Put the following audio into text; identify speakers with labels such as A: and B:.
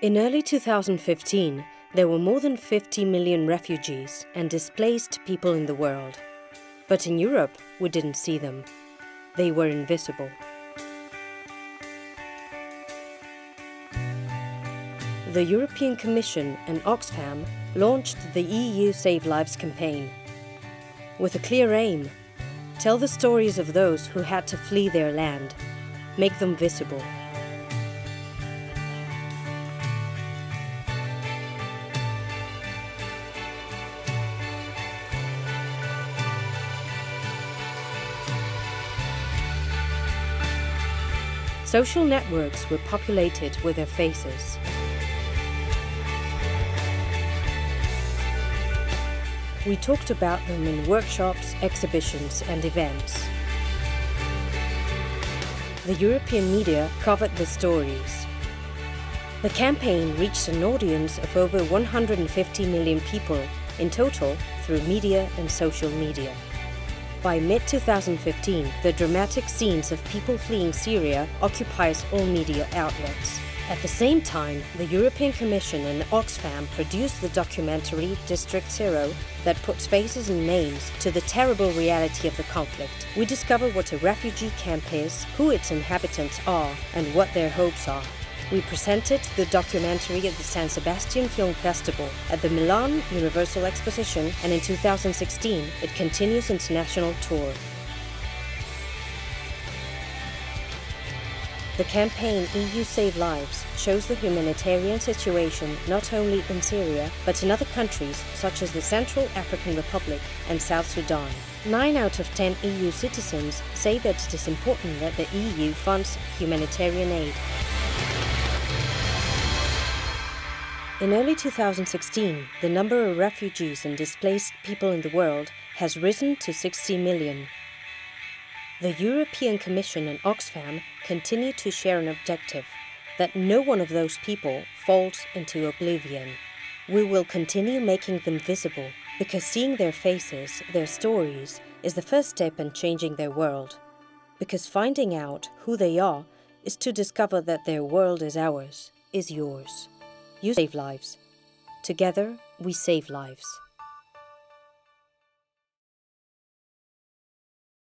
A: In early 2015, there were more than 50 million refugees and displaced people in the world. But in Europe, we didn't see them. They were invisible. The European Commission and Oxfam launched the EUsaveLIVES campaign. With a clear aim: tell the stories of those who had to flee their land, make them visible. Social networks were populated with their faces. We talked about them in workshops, exhibitions, and events. The European media covered the stories. The campaign reached an audience of over 150 million people in total through media and social media. By mid-2015, the dramatic scenes of people fleeing Syria occupies all media outlets. At the same time, the European Commission and Oxfam produced the documentary District Zero that puts faces and names to the terrible reality of the conflict. We discover what a refugee camp is, who its inhabitants are, and what their hopes are. We presented the documentary at the San Sebastian Film Festival, at the Milan Universal Exposition, and in 2016 it continues international tour. The campaign EUsaveLIVES shows the humanitarian situation not only in Syria, but in other countries such as the Central African Republic and South Sudan. 9 out of 10 EU citizens say that it is important that the EU funds humanitarian aid. In early 2016, the number of refugees and displaced people in the world has risen to 60 million. The European Commission and Oxfam continue to share an objective: that no one of those people falls into oblivion. We will continue making them visible, because seeing their faces, their stories, is the first step in changing their world. Because finding out who they are is to discover that their world is ours, is yours. You save lives. Together, we save lives.